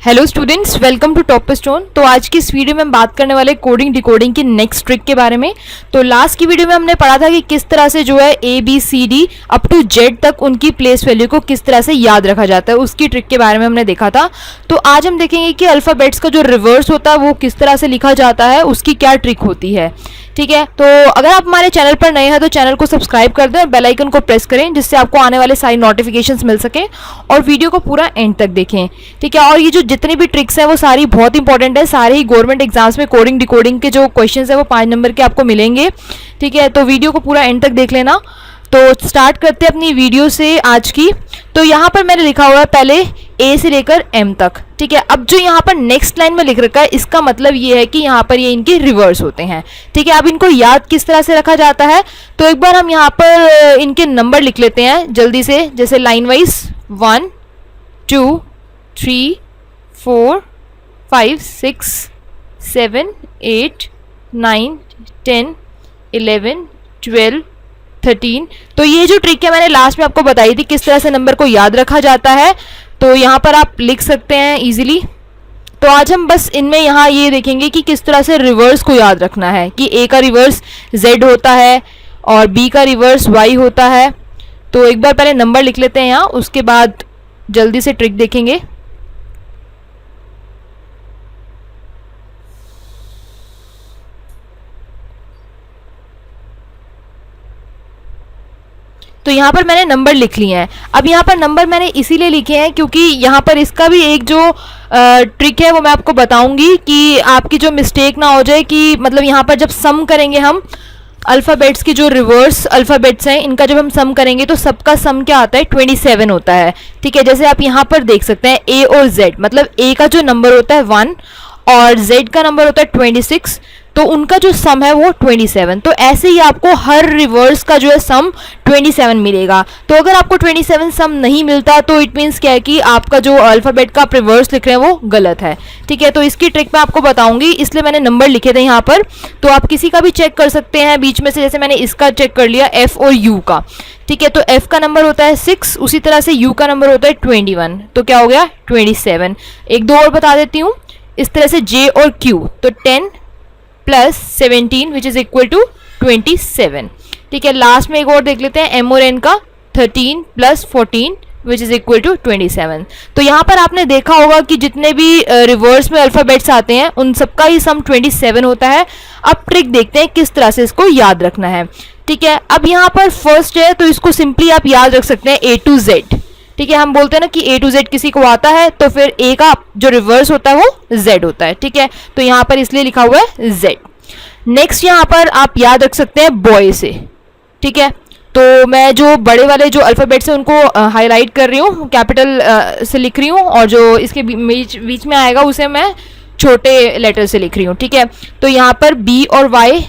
Hello students, welcome to Topstone. तो आज की इस वीडियो में हम बात करने वाले कोडिंग डिकोडिंग की नेक्स्ट ट्रिक के बारे में। तो लास्ट की वीडियो में हमने पढ़ा था कि किस तरह से जो है A B C D up to Z तक उनकी प्लेस वैल्यू को किस तरह से याद रखा जाता है, उसकी ट्रिक के बारे में हमने देखा था। तो आज हम देखेंगे कि अल्फ़ाबेट्स का जो रिवर्स होता है वो किस तरह से लिखा जाता है, उसकी क्या ट्रिक होती है। ठीक है, तो अगर आप हमारे चैनल पर नए हैं तो चैनल को सब्सक्राइब कर दें और बेल आइकन को प्रेस करें, जिससे आपको आने वाले सारी नोटिफिकेशंस मिल सकें, और वीडियो को पूरा एंड तक देखें। ठीक है, और ये जो जितनी भी ट्रिक्स हैं वो सारी बहुत इंपॉर्टेंट है। सारे ही गवर्नमेंट एग्जाम्स में कोडिंग डिकोडिंग के जो क्वेश्चंस है वो 5 नंबर के आपको मिलेंगे। ठीक है, तो वीडियो को पूरा एंड तक देख लेना। तो स्टार्ट करते हैं अपनी वीडियो से आज की। तो यहाँ पर मैंने लिखा हुआ है पहले ए से लेकर एम तक। ठीक है, अब जो यहाँ पर नेक्स्ट लाइन में लिख रखा है इसका मतलब ये है कि यहाँ पर ये इनके रिवर्स होते हैं। ठीक है, अब इनको याद किस तरह से रखा जाता है, तो एक बार हम यहाँ पर इनके नंबर लिख लेते हैं जल्दी से, जैसे लाइन वाइज 1 2 3 4 5 6 7 8 9 10 11 12 13। तो ये जो ट्रिक है मैंने लास्ट में आपको बताई थी किस तरह से नंबर को याद रखा जाता है, तो यहाँ पर आप लिख सकते हैं इजीली। तो आज हम बस इनमें यहाँ ये देखेंगे कि किस तरह से रिवर्स को याद रखना है, कि ए का रिवर्स जेड होता है और बी का रिवर्स वाई होता है। तो एक बार पहले नंबर लिख लेते हैं यहाँ, उसके बाद जल्दी से ट्रिक देखेंगे। तो यहाँ पर मैंने नंबर लिख लिए हैं। अब यहाँ पर नंबर मैंने इसीलिए लिखे हैं क्योंकि यहाँ पर इसका भी एक जो ट्रिक है वो मैं आपको बताऊंगी, कि आपकी जो मिस्टेक ना हो जाए, कि मतलब यहाँ पर जब सम करेंगे हम अल्फ़ाबेट्स की जो रिवर्स अल्फ़ाबेट्स हैं इनका जब हम सम करेंगे तो सबका सम क्या आता है, 27 होता है। ठीक है, जैसे आप यहाँ पर देख सकते हैं ए और जेड, मतलब ए का जो नंबर होता है 1 और जेड का नंबर होता है 26, तो उनका जो सम है वो 27। तो ऐसे ही आपको हर रिवर्स का जो है सम 27 मिलेगा। तो अगर आपको 27 सम नहीं मिलता तो इट मीन्स क्या है कि आपका जो अल्फ़ाबेट का आप रिवर्स लिख रहे हैं वो गलत है। ठीक है, तो इसकी ट्रिक मैं आपको बताऊंगी, इसलिए मैंने नंबर लिखे थे यहाँ पर। तो आप किसी का भी चेक कर सकते हैं बीच में से, जैसे मैंने इसका चेक कर लिया एफ और यू का। ठीक है, तो एफ का नंबर होता है 6, उसी तरह से यू का नंबर होता है 21, तो क्या हो गया 27। एक दो और बता देती हूँ, इस तरह से जे और क्यू, तो 10 plus 17 which is equal to 27। ठीक है, लास्ट में एक और देख लेते हैं एम और एन का, 13 plus 14 which is equal to 27। तो यहाँ पर आपने देखा होगा कि जितने भी रिवर्स में अल्फ़ाबेट्स आते हैं उन सबका ही सम 27 होता है। अब ट्रिक देखते हैं किस तरह से इसको याद रखना है। ठीक है, अब यहाँ पर फर्स्ट है तो इसको सिंपली आप याद रख सकते हैं ए टू जेड। ठीक है, हम बोलते हैं ना कि ए टू जेड किसी को आता है, तो फिर ए का जो रिवर्स होता है वो जेड होता है। ठीक है, तो यहाँ पर इसलिए लिखा हुआ है जेड। नेक्स्ट यहाँ पर आप याद रख सकते हैं बॉय से। ठीक है, तो मैं जो बड़े वाले जो अल्फ़ाबेट्स हैं उनको हाईलाइट कर रही हूँ, कैपिटल से लिख रही हूँ, और जो इसके बीच में आएगा उसे मैं छोटे लेटर से लिख रही हूँ। ठीक है, तो यहाँ पर बी और वाई,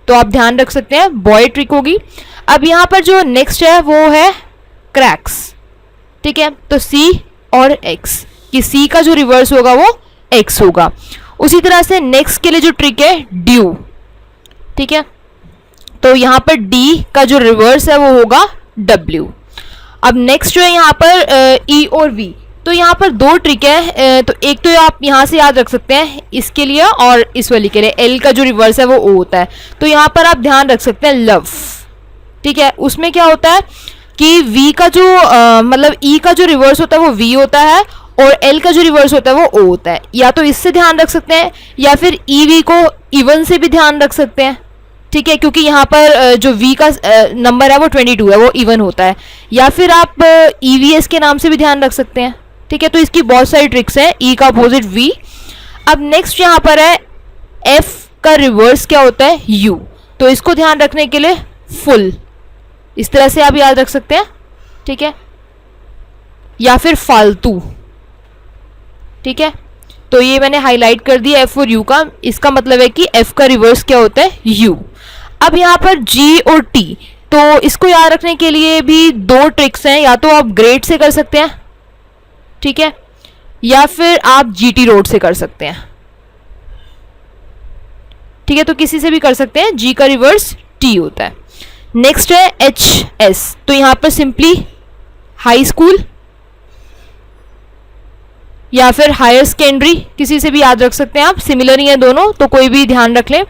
तो आप ध्यान रख सकते हैं बॉय ट्रिक होगी। अब यहाँ पर जो नेक्स्ट है वो है क्रैक्स। ठीक है, तो C और X, कि C का जो रिवर्स होगा वो X होगा। उसी तरह से नेक्स्ट के लिए जो ट्रिक है ड्यू। ठीक है, तो यहाँ पर D का जो रिवर्स है वो होगा W। अब नेक्स्ट जो है यहाँ पर E और V, तो यहाँ पर दो ट्रिक है। तो एक तो आप यहाँ से याद रख सकते हैं इसके लिए, और इस वाली के लिए L का जो रिवर्स है वो O होता है। तो यहाँ पर आप ध्यान रख सकते हैं लव। ठीक है, उसमें क्या होता है कि V का जो मतलब E का जो रिवर्स होता है वो V होता है, और L का जो रिवर्स होता है वो O होता है। या तो इससे ध्यान रख सकते हैं, या फिर EV को इवन से भी ध्यान रख सकते हैं। ठीक है, क्योंकि यहाँ पर जो V का नंबर है वो 22 है, वो इवन होता है। या फिर आप EVS के नाम से भी ध्यान रख सकते हैं। ठीक है, तो इसकी बहुत सारी ट्रिक्स हैं, E का अपोजिट V। अब नेक्स्ट यहाँ पर है F का रिवर्स क्या होता है U, तो इसको ध्यान रखने के लिए फुल, इस तरह से आप याद रख सकते हैं। ठीक है, या फिर फालतू। ठीक है, तो ये मैंने हाईलाइट कर दिया एफ और यू का, इसका मतलब है कि एफ का रिवर्स क्या होता है यू। अब यहाँ पर जी और टी, तो इसको याद रखने के लिए भी दो ट्रिक्स हैं, या तो आप ग्रेड से कर सकते हैं, ठीक है, या फिर आप जीटी रोड से कर सकते हैं। ठीक है, तो किसी से भी कर सकते हैं, जी का रिवर्स टी होता है। नेक्स्ट है एच एस, तो यहाँ पर सिंपली हाई स्कूल, या फिर हायर सेकेंडरी, किसी से भी याद रख सकते हैं आप, सिमिलर ही है दोनों, तो कोई भी ध्यान रख लें।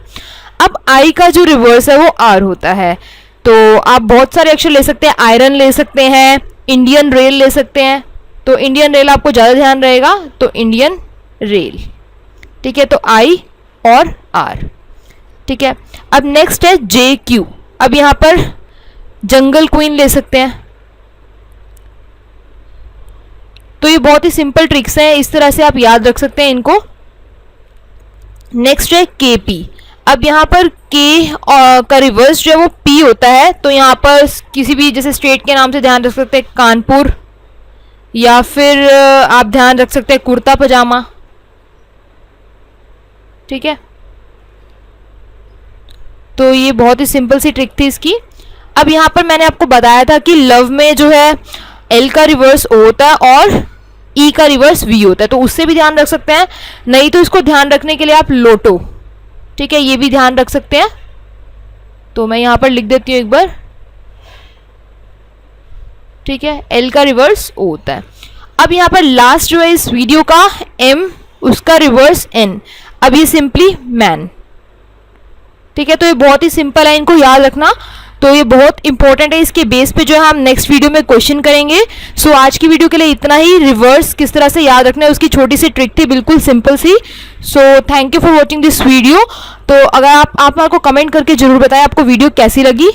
अब आई का जो रिवर्स है वो आर होता है, तो आप बहुत सारे अक्षर ले सकते हैं, आयरन ले सकते हैं, इंडियन रेल ले सकते हैं, तो इंडियन रेल आपको ज़्यादा ध्यान रहेगा, तो इंडियन रेल। ठीक है, तो आई और आर। ठीक है, अब नेक्स्ट है जे क्यू। अब यहाँ पर जंगल क्वीन ले सकते हैं, तो ये बहुत ही सिंपल ट्रिक्स हैं, इस तरह से आप याद रख सकते हैं इनको। नेक्स्ट है के पी। अब यहाँ पर के का रिवर्स जो है वो पी होता है, तो यहाँ पर किसी भी जैसे स्टेट के नाम से ध्यान रख सकते हैं, कानपुर, या फिर आप ध्यान रख सकते हैं कुर्ता पजामा। ठीक है, तो ये बहुत ही सिंपल सी ट्रिक थी इसकी। अब यहाँ पर मैंने आपको बताया था कि लव में जो है एल का रिवर्स ओ होता है और ई का रिवर्स वी होता है, तो उससे भी ध्यान रख सकते हैं, नहीं तो इसको ध्यान रखने के लिए आप लोटो, ठीक है, ये भी ध्यान रख सकते हैं। तो मैं यहाँ पर लिख देती हूँ एक बार। ठीक है, एल का रिवर्स ओ होता है। अब यहाँ पर लास्ट जो है इस वीडियो का एम, उसका रिवर्स एन। अब ये सिंपली मैन। ठीक है, तो ये बहुत ही सिंपल है, इनको याद रखना, तो ये बहुत इंपॉर्टेंट है। इसके बेस पे जो है हम नेक्स्ट वीडियो में क्वेश्चन करेंगे। सो आज की वीडियो के लिए इतना ही। रिवर्स किस तरह से याद रखना है उसकी छोटी सी ट्रिक थी, बिल्कुल सिंपल सी। So thank you for watching this video. तो अगर आप मेरे को कमेंट करके जरूर बताएं आपको वीडियो कैसी लगी।